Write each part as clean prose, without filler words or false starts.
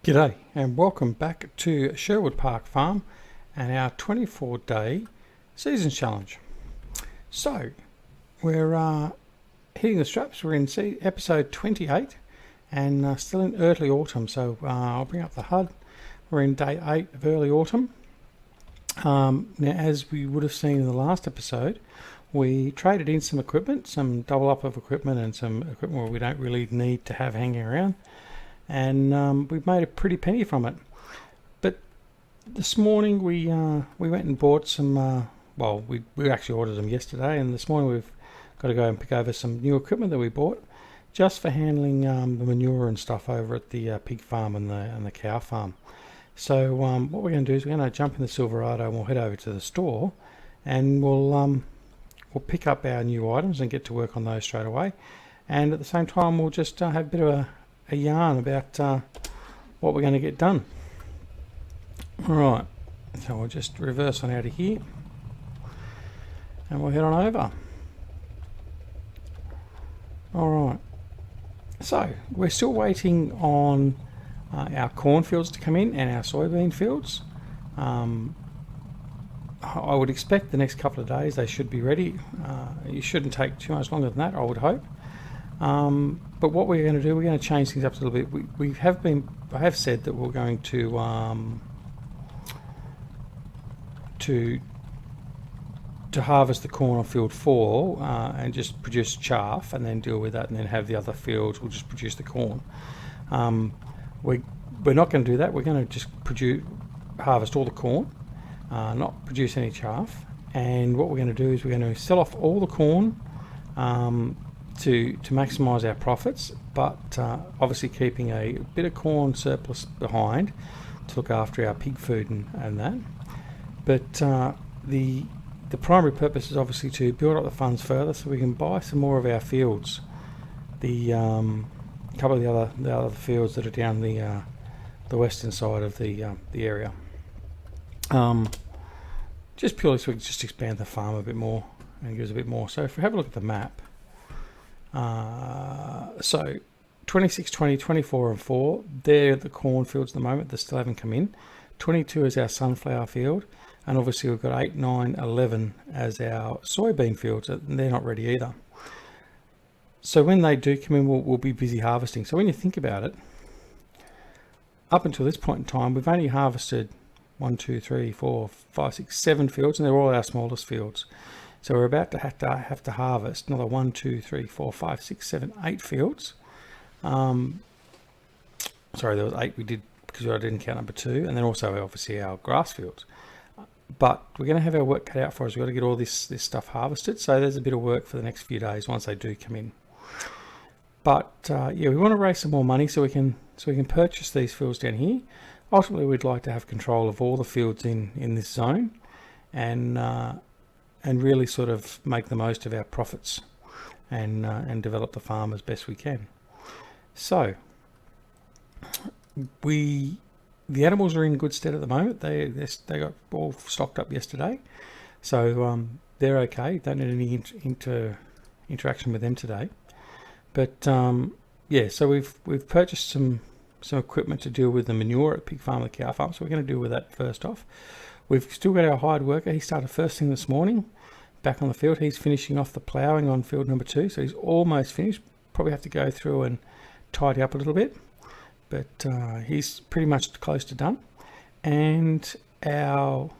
G'day and welcome back to Sherwood Park Farm and our 24-day season challenge. So we're hitting the straps. We're in episode 28 and still in early autumn. So I'll bring up the HUD. We're in day 8 of early autumn. Now, as we would have seen in the last episode, we traded in some equipment, some double up of equipment and some equipment where we don't really need to have hanging around. And we've made a pretty penny from it. But this morning we went and bought some. We actually ordered them yesterday, and this morning we've got to go and pick over some new equipment that we bought, just for handling the manure and stuff over at the pig farm and the cow farm. So what we're going to do is we're going to jump in the Silverado and we'll head over to the store, and we'll pick up our new items and get to work on those straight away. And at the same time, we'll just have a bit of a yarn about what we're going to get done. Alright, so we'll just reverse on out of here and we'll head on over. Alright, so we're still waiting on our cornfields to come in and our soybean fields. I would expect the next couple of days they should be ready. It shouldn't take too much longer than that, I would hope. But what we're going to do, we're going to change things up a little bit. I have said that we're going to harvest the corn on field 4 and just produce chaff and then deal with that, and then have the other fields, we'll just produce the corn. We're not going to do that. We're going to just harvest all the corn, not produce any chaff. And what we're going to do is we're going to sell off all the corn to maximise our profits, but obviously keeping a bit of corn surplus behind to look after our pig food and that. But the primary purpose is obviously to build up the funds further so we can buy some more of our fields. The couple of the other fields that are down the western side of the area. Just purely so we can just expand the farm a bit more and give us a bit more. So if we have a look at the map, so 26, 20, 24 and 4, they're the cornfields at the moment that still haven't come in. 22 is our sunflower field, and obviously we've got 8, 9, 11 as our soybean fields, and they're not ready either. So when they do come in, we'll be busy harvesting. So when you think about it, up until this point in time, we've only harvested 1, 2, 3, 4, 5, 6, 7 fields, and they're all our smallest fields. So we're about to have to harvest another 1, 2, 3, 4, 5, 6, 7, 8 fields. Sorry, there was 8 we did because I didn't count number 2, and then also obviously our grass fields. But we're going to have our work cut out for us. We've got to get all this stuff harvested. So there's a bit of work for the next few days once they do come in. But yeah, we want to raise some more money so we can purchase these fields down here. Ultimately, we'd like to have control of all the fields in this zone, and really sort of make the most of our profits and develop the farm as best we can. So the animals are in good stead at the moment. They got all stocked up yesterday, so they're okay. Don't need any interaction with them today. But yeah, so we've purchased some equipment to deal with the manure at pig farm and the cow farm. So we're going to deal with that first off. We've still got our hired worker. He started first thing this morning, back on the field. He's finishing off the ploughing on field number 2, so he's almost finished. Probably have to go through and tidy up a little bit, but he's pretty much close to done. And our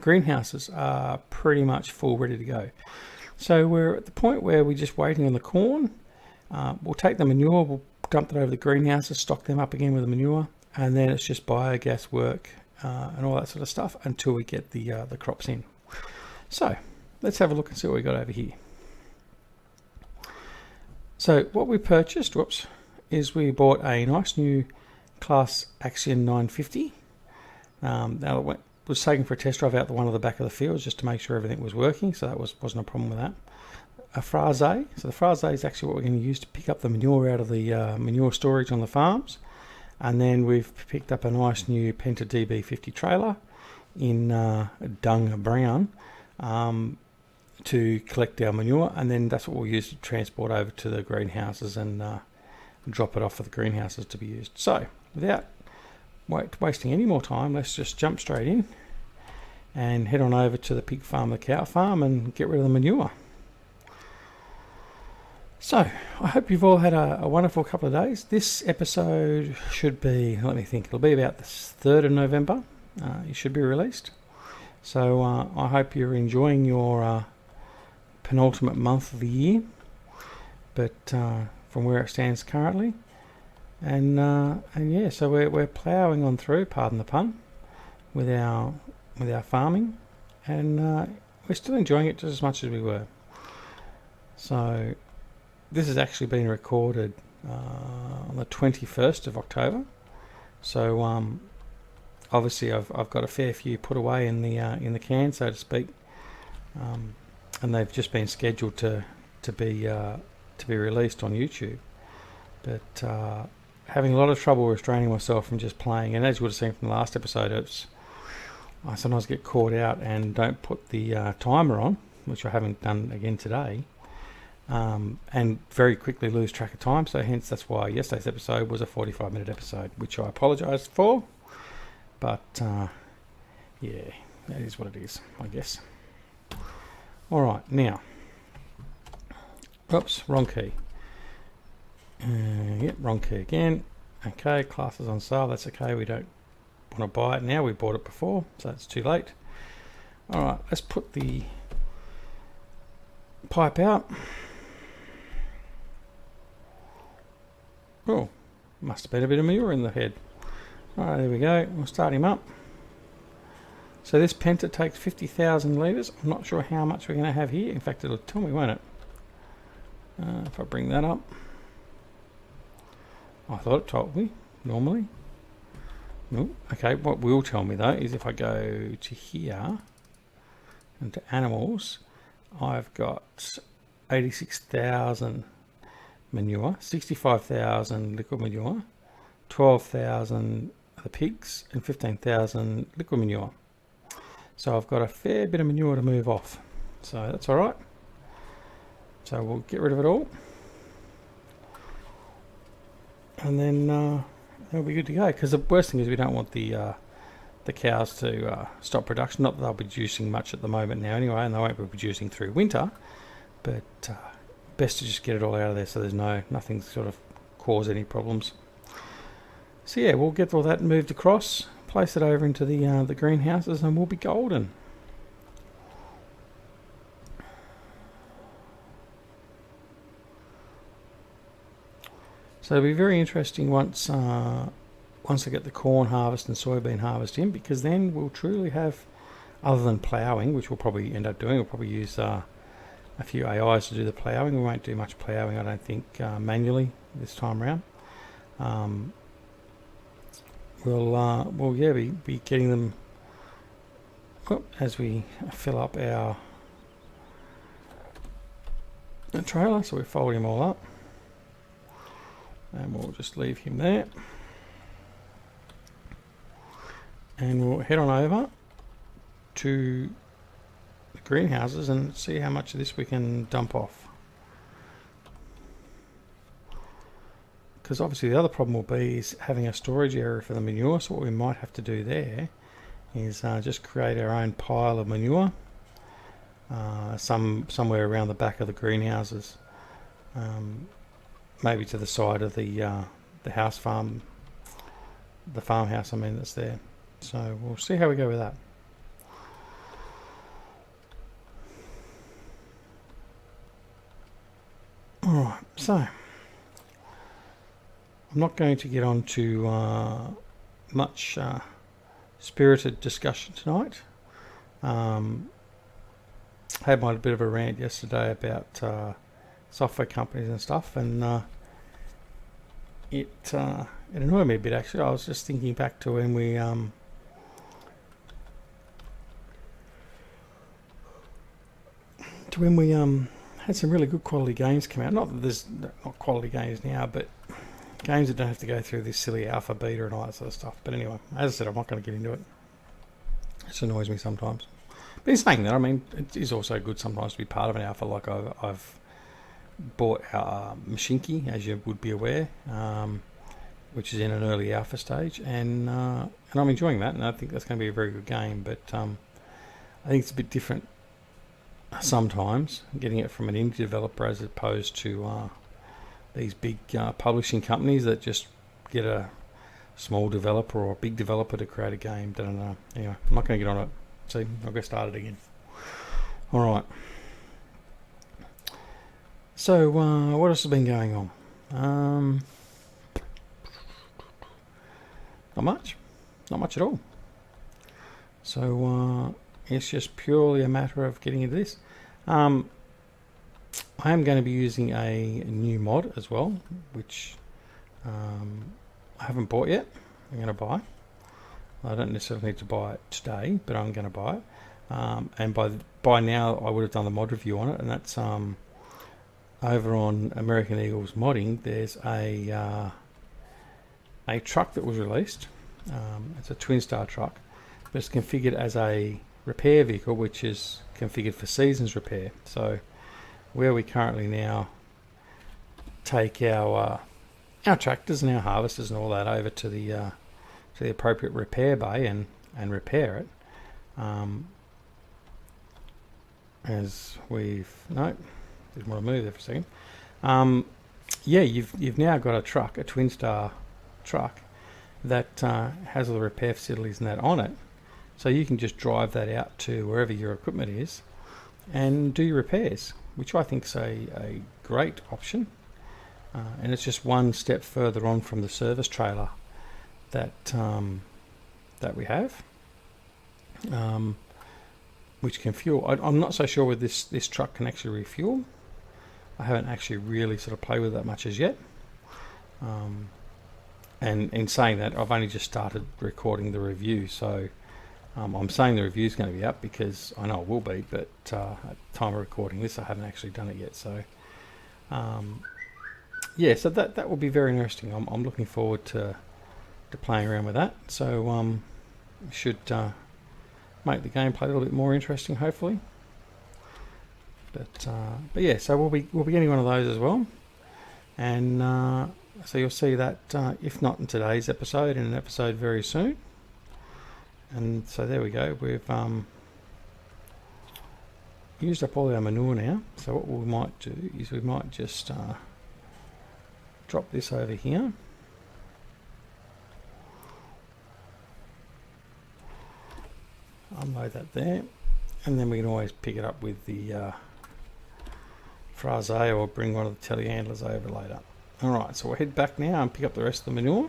greenhouses are pretty much full, ready to go. So we're at the point where we're just waiting on the corn. We'll take the manure, we'll dump it over the greenhouses, stock them up again with the manure, and then it's just biogas work and all that sort of stuff until we get the crops in. So let's have a look and see what we got over here. So what we purchased, is we bought a nice new Class Action 950. Now it was taken for a test drive out the one of the back of the fields just to make sure everything was working, so that wasn't a problem with that. A Phrase. So the Phrase is actually what we're going to use to pick up the manure out of the manure storage on the farms. And then we've picked up a nice new Penta DB50 trailer in dung brown to collect our manure, and then that's what we'll use to transport over to the greenhouses and drop it off for the greenhouses to be used. So without wasting any more time, let's just jump straight in and head on over to the pig farm, the cow farm, and get rid of the manure. So I hope you've all had a wonderful couple of days. This episode should be, let me think, it'll be about the 3rd of November. It should be released. So I hope you're enjoying your penultimate month of the year, but from where it stands currently. And yeah, so we're ploughing on through, pardon the pun, with our farming, and we're still enjoying it just as much as we were. So this has actually been recorded on the 21st of October. So obviously I've got a fair few put away in the can, so to speak, and they've just been scheduled to be released on YouTube. But having a lot of trouble restraining myself from just playing, and as you would have seen from the last episode, I sometimes get caught out and don't put the timer on, which I haven't done again today, and very quickly lose track of time. So hence that's why yesterday's episode was a 45-minute episode, which I apologise for. But yeah, that is what it is, I guess. All right, now, oops, wrong key. Yep, wrong key again. Okay, class is on sale. That's okay. We don't want to buy it now. We bought it before, so it's too late. All right, let's put the pipe out. Oh, must have been a bit of manure in the head. All right, there we go. We'll start him up. So this penta takes 50,000 litres. I'm not sure how much we're going to have here. In fact, it'll tell me, won't it? If I bring that up. I thought it told me, normally. No. Okay, what will tell me though is if I go to here and to animals, I've got 86,000 manure, 65,000 liquid manure, 12,000 the pigs, and 15,000 liquid manure. So I've got a fair bit of manure to move off. So that's all right. So we'll get rid of it all. And then they'll be good to go, because the worst thing is we don't want the cows to stop production. Not that they'll be producing much at the moment now anyway, and they won't be producing through winter, but best to just get it all out of there so there's nothing sort of cause any problems. So yeah, we'll get all that moved across, place it over into the greenhouses, and we'll be golden. So it'll be very interesting once I get the corn harvest and soybean harvest in, because then we'll truly have, other than ploughing, which we'll probably end up doing, we'll probably use a few AIs to do the ploughing. We won't do much ploughing, I don't think, manually this time around. We'll yeah be getting them as we fill up our trailer. So we fold him all up. And we'll just leave him there. And we'll head on over to the greenhouses and see how much of this we can dump off. Because obviously the other problem will be is having a storage area for the manure. So what we might have to do there is just create our own pile of manure somewhere around the back of the greenhouses. Maybe to the side of the house farm, the farmhouse, I mean, that's there. So we'll see how we go with that. Alright, so I'm not going to get on to much spirited discussion tonight. Had a bit of a rant yesterday about software companies and stuff, and it annoyed me a bit actually. I was just thinking back to when we had some really good quality games come out. Not that there's not quality games now, but games that don't have to go through this silly alpha, beta and all that sort of stuff. But anyway, as I said, I'm not going to get into it. It just annoys me sometimes. But in saying that, I mean, it is also good sometimes to be part of an alpha. Like I've bought our Machinki, as you would be aware, which is in an early alpha stage, and I'm enjoying that, and I think that's going to be a very good game. But I think it's a bit different sometimes getting it from an indie developer as opposed to these big publishing companies that just get a small developer or a big developer to create a game. Don't know. Anyway, I'm not going to get on it. See, I'll get started again. All right. So what else has been going on? Not much at all. So it's just purely a matter of getting into this. I am going to be using a new mod as well, which I haven't bought yet. I'm going to buy. I don't necessarily need to buy it today, but I'm going to buy it. And by now I would have done the mod review on it, and that's over on American Eagles Modding. There's a truck that was released. It's a twin star truck, but it's configured as a repair vehicle, which is configured for seasons repair. So where we currently now take our tractors and our harvesters and all that over to the appropriate repair bay and repair it, as we've didn't want to move there for a second. Yeah, you've now got a truck, a twin star truck that has all the repair facilities and that on it, so you can just drive that out to wherever your equipment is and do your repairs, which I think is a great option. And it's just one step further on from the service trailer that we have, which can fuel. I'm not so sure whether this truck can actually refuel. I haven't actually really sort of played with that much as yet. And in saying that, I've only just started recording the review, so I'm saying the review is going to be up because I know it will be, but at the time of recording this, I haven't actually done it yet. So yeah, so that will be very interesting. I'm looking forward to playing around with that. So should make the gameplay a little bit more interesting, hopefully. But yeah, so we'll be getting one of those as well, and so you'll see that if not in today's episode, in an episode very soon. And so there we go. We've used up all our manure now. So what we might do is we might just drop this over here. Unload that there, and then we can always pick it up with the phrase or bring one of the telehandlers over later. Alright, so we'll head back now and pick up the rest of the manure,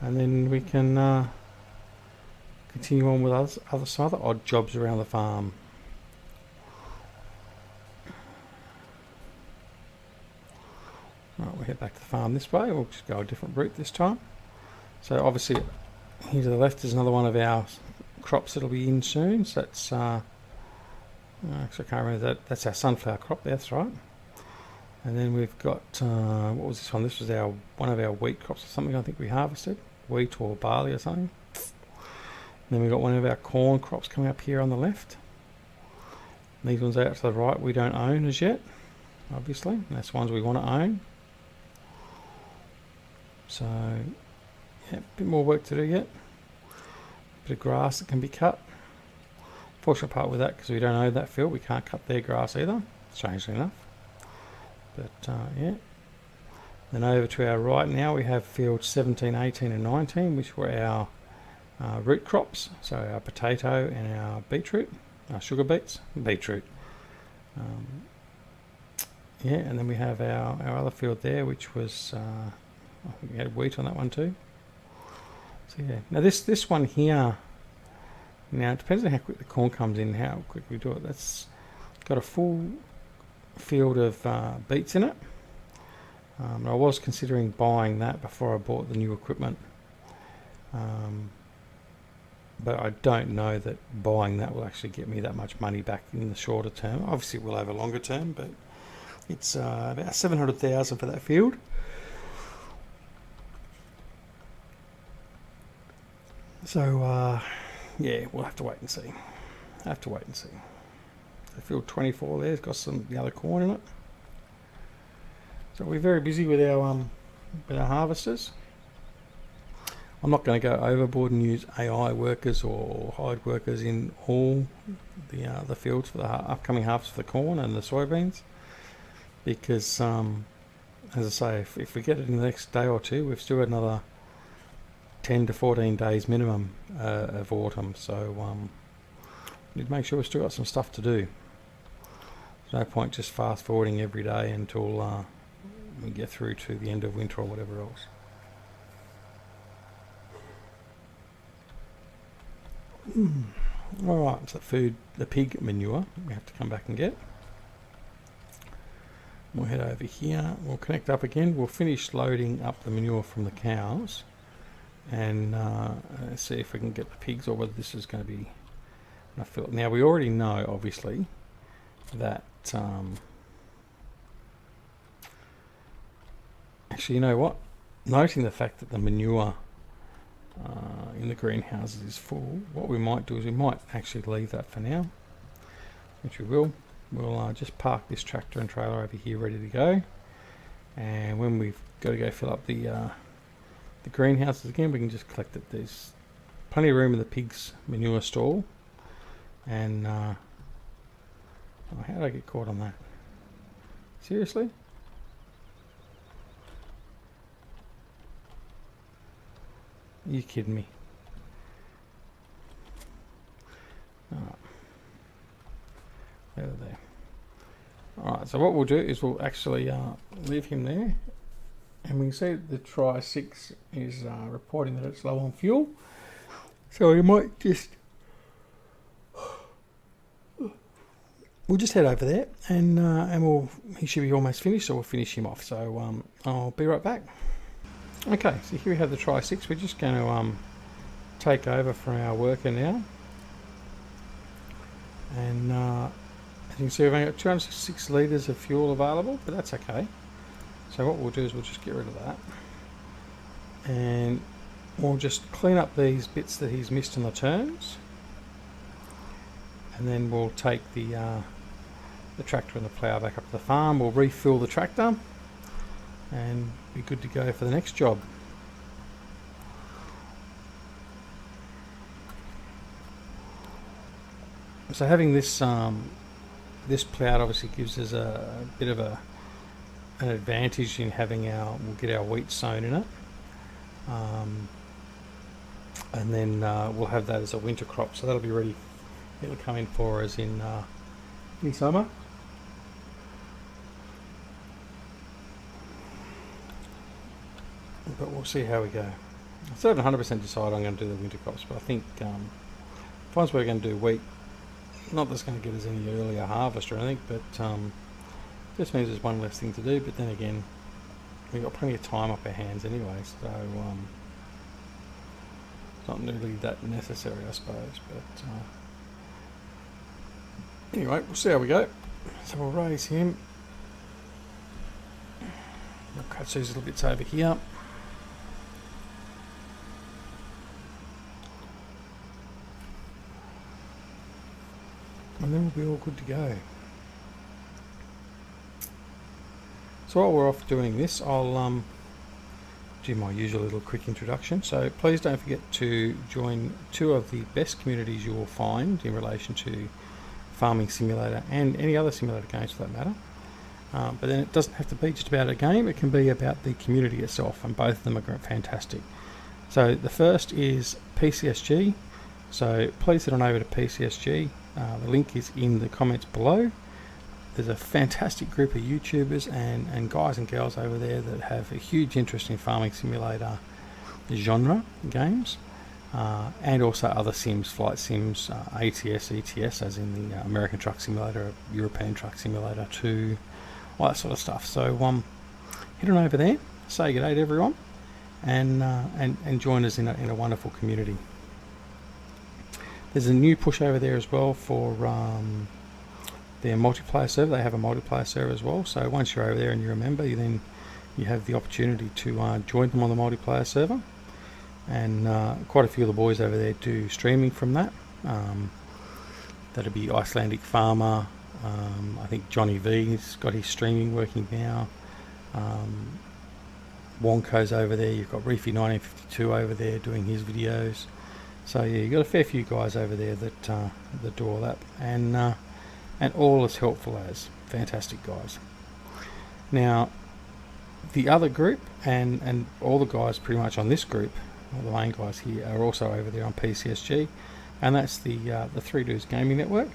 and then we can continue on with some other odd jobs around the farm. Alright, we'll head back to the farm this way. We'll just go a different route this time. So obviously here to the left is another one of our crops that'll be in soon. So that's actually I can't remember that. That's our sunflower crop. That's right. And then we've got what was this one? This was one of our wheat crops or something. I think we harvested wheat or barley or something. And then we've got one of our corn crops coming up here on the left. And these ones out to the right we don't own as yet, obviously. And that's ones we want to own. So yeah, a bit more work to do yet. Bit of grass that can be cut. Fortunate part with that, because we don't own that field, we can't cut their grass either, strangely enough. But yeah. Then over to our right now we have fields 17, 18 and 19, which were our root crops. So our potato and our beetroot, our sugar beets, beetroot. Yeah, and then we have our other field there, which was, I think we had wheat on that one too. So yeah, now this one here, now it depends on how quick the corn comes in, how quick we do it. That's got a full field of beets in it. I was considering buying that before I bought the new equipment, but I don't know that buying that will actually get me that much money back in the shorter term. Obviously it will over longer term, but it's about 700,000 for that field. So yeah, we'll have to wait and see. The field 24 there's got some the other corn in it. So we're very busy with our harvesters. I'm not going to go overboard and use AI workers or hide workers in all the fields for the upcoming harvest for the corn and the soybeans, because as I say, if we get it in the next day or two, we've still got another 10 to 14 days minimum of autumn, so we need to make sure we've still got some stuff to do. There's no point just fast forwarding every day until we get through to the end of winter or whatever else. Alright, so the pig manure we have to come back and get. We'll head over here, we'll connect up again, we'll finish loading up the manure from the cows and see if we can get the pigs, or whether this is going to be enough fill. Now we already know, obviously, that actually, you know what, noting the fact that the manure in the greenhouses is full, what we might do is we might actually leave that for now, which we will. We'll just park this tractor and trailer over here ready to go, and when we've got to go fill up the greenhouses again, we can just collect it. There's plenty of room in the pigs manure stall, and oh, how did I get caught on that? Seriously? Are you kidding me? Alright. There. Alright, so what we'll do is we'll actually leave him there, and we can see the Try 6 is reporting that it's low on fuel, so we might just we'll just head over there, and he should be almost finished, so we'll finish him off. So I'll be right back. Okay, so here we have the Try 6. We're just going to take over from our worker now, and as you can see, we've only got 206 litres of fuel available, but that's okay. So what we'll do is we'll just get rid of that, and we'll just clean up these bits that he's missed in the turns, and then we'll take the tractor and the plough back up to the farm. We'll refill the tractor and be good to go for the next job. So having this this plough obviously gives us a bit of an advantage in having we'll get our wheat sown in it, and then we'll have that as a winter crop, so that'll be ready. It'll come in for us in summer. But we'll see how we go. I still haven't 100% decided I'm going to do the winter crops, but I think once we're going to do wheat, not that's going to get us any earlier harvest or anything, but just means there's one less thing to do. But then again, we've got plenty of time up our hands anyway, so it's not really that necessary, I suppose. But anyway, we'll see how we go. So we'll raise him. We'll cut these little bits over here. And then we'll be all good to go. So while we're off doing this, I'll do my usual little quick introduction. So please don't forget to join two of the best communities you will find in relation to Farming Simulator and any other simulator games for that matter. But then it doesn't have to be just about a game, it can be about the community itself, and both of them are fantastic. So the first is PCSG, so please head on over to PCSG. The link is in the comments below. There's a fantastic group of YouTubers and guys and girls over there that have a huge interest in Farming Simulator genre games, and also other sims, flight sims, ATS, ETS, as in the American Truck Simulator, European Truck Simulator 2, all that sort of stuff. So head on over there, say g'day to everyone, and join us in a wonderful community. There's a new push over there as well for their multiplayer server. They have a multiplayer server as well, so once you're over there and you're a member, you have the opportunity to join them on the multiplayer server, and quite a few of the boys over there do streaming from that. That'd be Icelandic Farmer, I think Johnny V's got his streaming working now, Wonko's over there. You've got Reefy1952 over there doing his videos. So yeah, you've got a fair few guys over there that do all that, and all as helpful as. Fantastic guys. Now, the other group and all the guys pretty much on this group, all the main guys here, are also over there on PCSG, and that's the Three Dudes Gaming Network.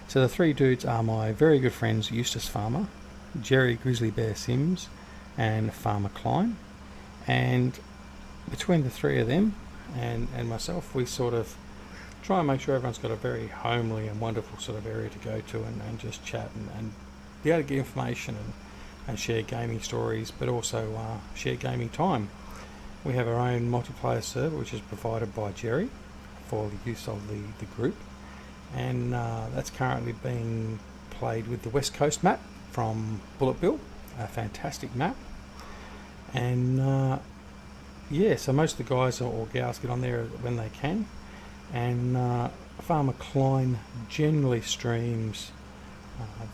So the three dudes are my very good friends Eustace Pharmer, Jerry Grizzly Bear Sims, and Farmer Klein. And between the three of them and myself, we sort of try and make sure everyone's got a very homely and wonderful sort of area to go to and just chat and be able to get information and share gaming stories, but also share gaming time. We have our own multiplayer server which is provided by Jerry for the use of the group, and that's currently being played with the West Coast map from Bullet Bill, a fantastic map. And yeah, so most of the guys or gals get on there when they can, and Farmer Klein generally streams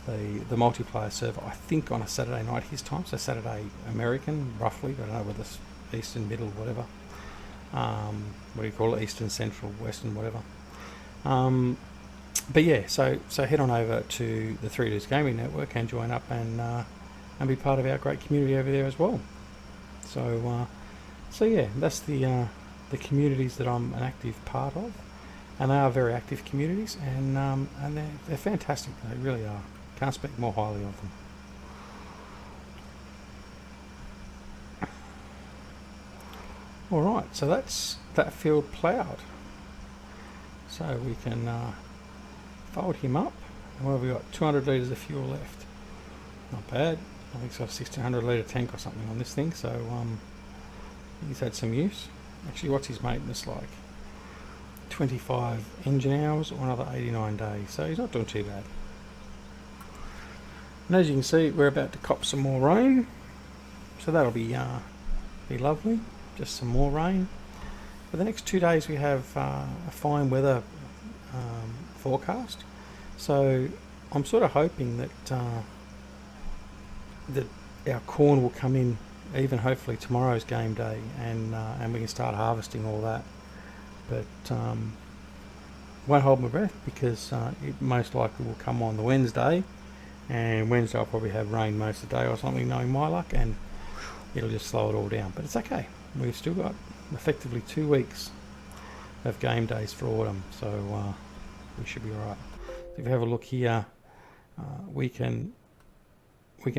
the multiplayer server, I think, on a Saturday night his time, so Saturday American roughly. I don't know whether it's Eastern, Middle, whatever. What do you call it? Eastern, Central, Western, whatever. But yeah, so head on over to the Three Dudes Gaming Network and join up and be part of our great community over there as well. So yeah, that's the communities that I'm an active part of, and they are very active communities, and they're fantastic. They really are. Can't speak more highly of them. All right, so that's that field ploughed. So we can fold him up. Well, we've got 200 litres of fuel left. Not bad. I think it's got a 1600 litre tank or something on this thing, so he's had some use. Actually, what's his maintenance like? 25 engine hours or another 89 days, so he's not doing too bad. And as you can see, we're about to cop some more rain, so that'll be lovely. Just some more rain. For the next 2 days we have a fine weather forecast, so I'm sort of hoping that that our corn will come in even hopefully tomorrow's game day, and we can start harvesting all that. But won't hold my breath, because it most likely will come on the Wednesday, and Wednesday I'll probably have rain most of the day or something, knowing my luck, and it'll just slow it all down. But it's okay, we've still got effectively 2 weeks of game days for autumn, so we should be alright. If you have a look here, we can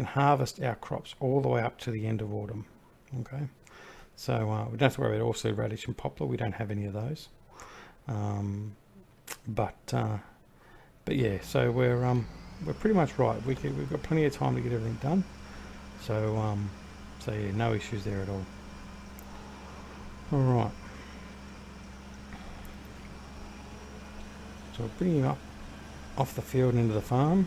harvest our crops all the way up to the end of autumn. Okay, so we don't have to worry about oilseed radish and poplar. We don't have any of those. But yeah, so we're pretty much right. We've got plenty of time to get everything done. So yeah, no issues there at all. All right. So we're bringing him up off the field and into the farm.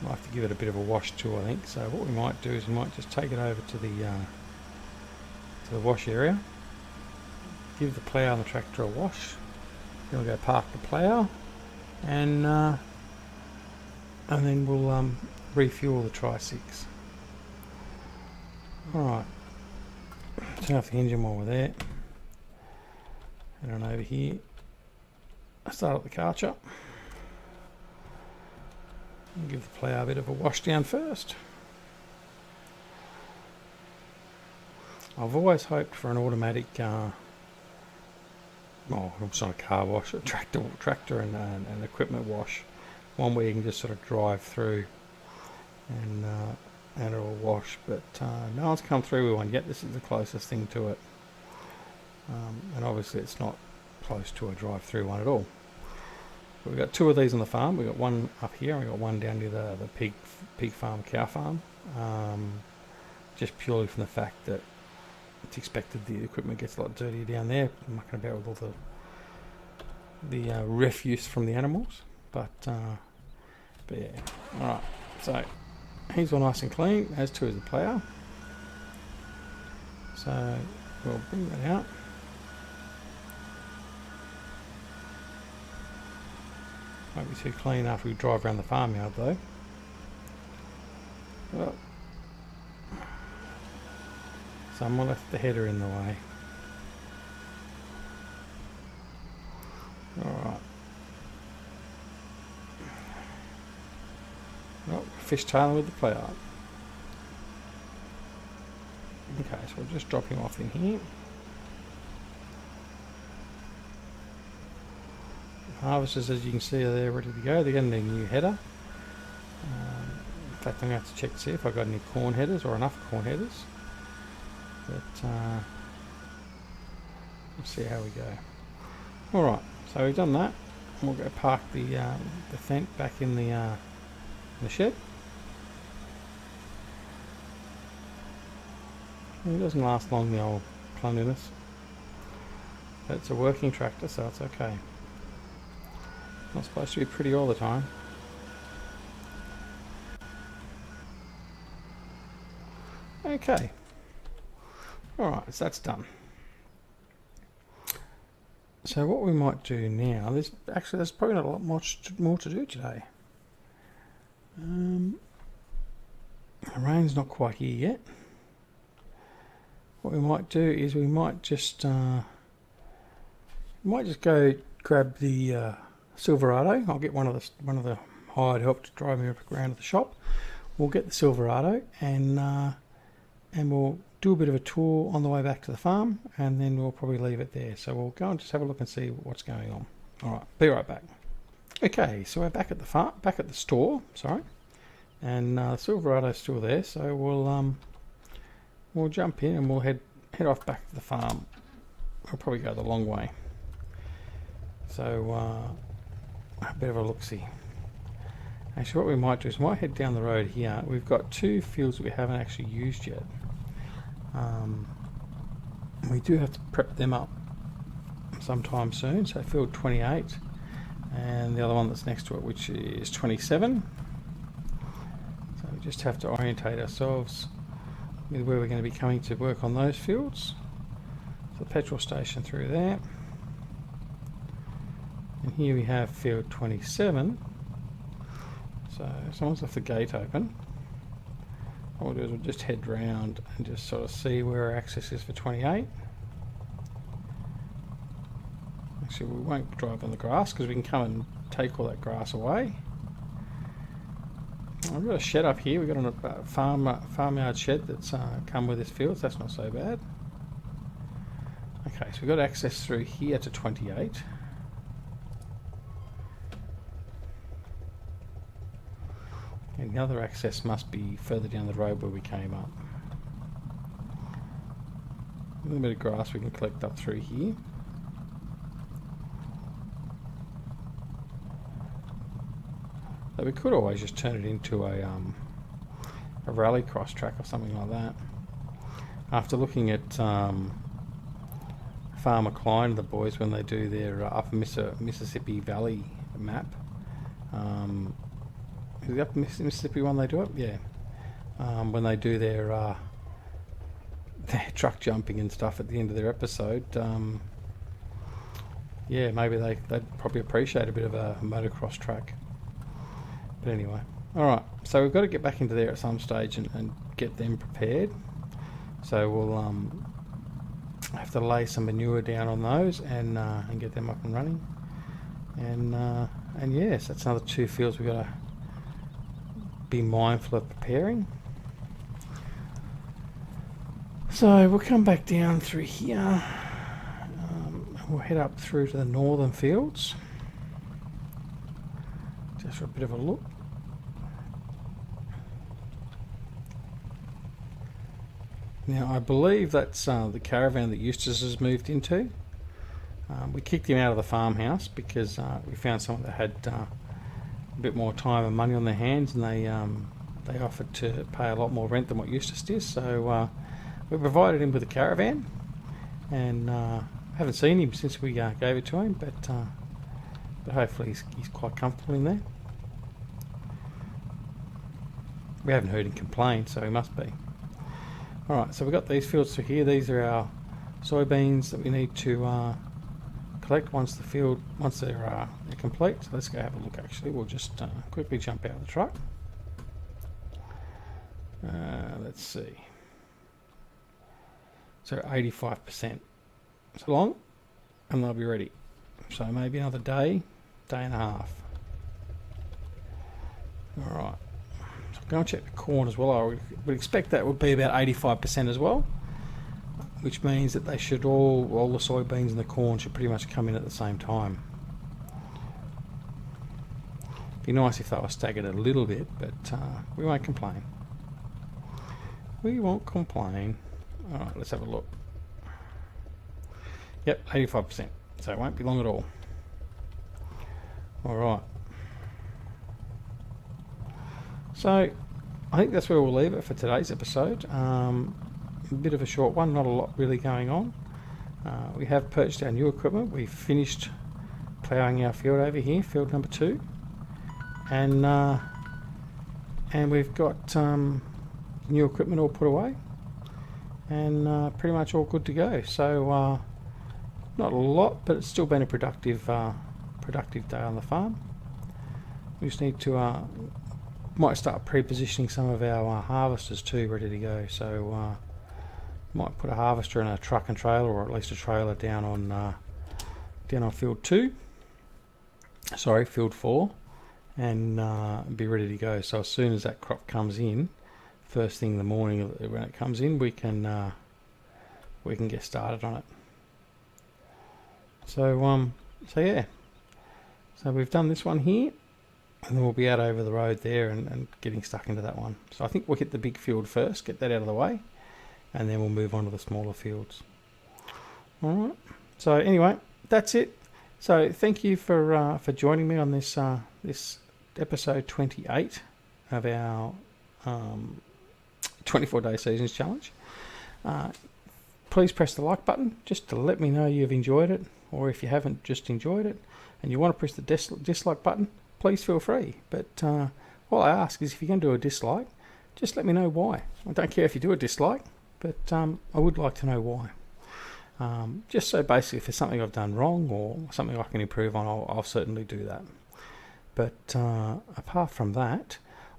We'll have to give it a bit of a wash too, I think. So what we might do is we might just take it over to the wash area, give the plough and the tractor a wash, then we'll go park the plough, and then we'll refuel the Tri-6. Alright, turn off the engine while we're there. Head on over here, start up the Karcher. Give the plough a bit of a wash down first. I've always hoped for an automatic, well, it's not a car wash, a tractor and equipment wash. One where you can just sort of drive through and it'll wash, but no one's come through with one yet. This is the closest thing to it. And obviously it's not close to a drive-through one at all. We've got 2 of these on the farm. We've got one up here and we've got one down near the pig farm, cow farm. Just purely from the fact that it's expected the equipment gets a lot dirtier down there, mucking about with all the refuse from the animals. But yeah, alright, so he's all nice and clean, as too is the plough. So we'll bring that out. Won't be too clean after we drive around the farmyard though. Well, Someone left the header in the way. Alright. Oh, fishtailing with the plough. Okay, so we'll just drop him off in here. Harvesters, as you can see, are there ready to go. They're getting a new header. In fact, I'm going to have to check to see if I've got any corn headers or enough corn headers. But we'll see how we go. Alright, so we've done that. We'll go park the Fent back in the shed. It doesn't last long, the old clumsiness. But it's a working tractor, so it's okay. Not supposed to be pretty all the time. Okay. Alright, so that's done. So what we might do now, there's probably not a lot much more to do today. The rain's not quite here yet. What we might do is we might just go grab the Silverado. I'll get one of the hired help to drive me around to the shop. We'll get the Silverado and we'll do a bit of a tour on the way back to the farm, and then we'll probably leave it there. So we'll go and just have a look and see what's going on. All right, be right back. Okay, so we're back at the store. Sorry, and the Silverado's still there. So we'll jump in and we'll head off back to the farm. We'll probably go the long way. So a bit of a look-see. Actually, what we might do is we might head down the road here. We've got two fields that we haven't actually used yet. We do have to prep them up sometime soon. So field 28 and the other one that's next to it, which is 27. So we just have to orientate ourselves with where we're going to be coming to work on those fields. So the petrol station through there. And here we have field 27. So someone's left the gate open. What we'll do is we'll just head round and just sort of see where our access is for 28. Actually, we won't drive on the grass because we can come and take all that grass away. We've got a shed up here. We've got a farmyard shed that's come with this field, so that's not so bad. Okay, so we've got access through here to 28. And the other access must be further down the road where we came up. A little bit of grass we can collect up through here. So we could always just turn it into a rallycross track or something like that. After looking at Farmer Klein and the boys when they do their Upper Mississippi Valley map. Is the Upper Mississippi one they do it? Yeah. When they do their truck jumping and stuff at the end of their episode, yeah, maybe they'd probably appreciate a bit of a motocross track. But anyway, alright, so we've got to get back into there at some stage and get them prepared. So we'll have to lay some manure down on those and get them up and running. And yes, that's another two fields we've got to be mindful of preparing. So we'll come back down through here. We'll head up through to the northern fields just for a bit of a look. Now I believe that's the caravan that Eustace has moved into. We kicked him out of the farmhouse because we found someone that had a bit more time and money on their hands, and they offered to pay a lot more rent than what Eustace did. So we provided him with a caravan, and haven't seen him since we gave it to him, but hopefully he's quite comfortable in there. We haven't heard him complain, so he must be. Alright, so we've got these fields through here. These are our soybeans that we need to collect once they're complete. So let's go have a look. Actually, we'll just quickly jump out of the truck. Let's see. So 85%. So long, and they'll be ready. So maybe another day, day and a half. Alright. So go and check the corn as well. I would expect that would be about 85% as well. Which means that they should all the soybeans and the corn should pretty much come in at the same time. Be nice if they were staggered a little bit, but we won't complain. We won't complain. Alright, let's have a look. Yep, 85%. So it won't be long at all. Alright. So I think that's where we'll leave it for today's episode. A bit of a short one, not a lot really going on. We have purchased our new equipment. We've finished ploughing our field over here, field number 2. And we've got new equipment all put away. And pretty much all good to go. So not a lot, but it's still been a productive day on the farm. We just need to might start pre-positioning some of our harvesters too, ready to go. So might put a harvester in a truck and trailer, or at least a trailer down on field 2. Sorry, field 4, and be ready to go. So as soon as that crop comes in, first thing in the morning when it comes in, we can get started on it. So yeah. So we've done this one here, and then we'll be out over the road there and getting stuck into that one. So I think we'll hit the big field first, get that out of the way, and then we'll move on to the smaller fields. Alright, so anyway, that's it. So thank you for joining me on this this episode 28 of our 24-day seasons challenge. Please press the like button just to let me know you've enjoyed it, or if you haven't just enjoyed it and you want to press the dislike button, please feel free. But all I ask is, if you're going to do a dislike, just let me know why. I don't care if you do a dislike, but I would like to know why. Just so basically, if there's something I've done wrong or something I can improve on, I'll certainly do that. But apart from that,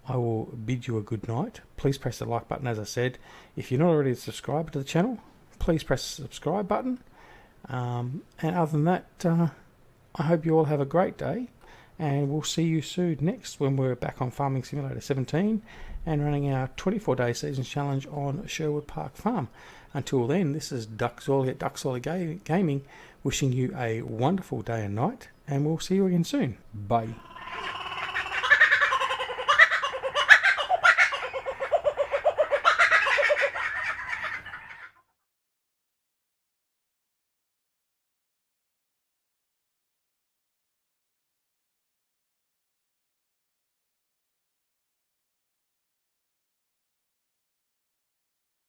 I will bid you a good night. Please press the like button, as I said. If you're not already subscribed to the channel, please press the subscribe button. And other than that, I hope you all have a great day, and we'll see you soon next when we're back on Farming Simulator 17 and running our 24-day seasons challenge on Sherwood Park Farm. Until then, this is Duckzorly at Duckzorly Gaming, wishing you a wonderful day and night, and we'll see you again soon. Bye.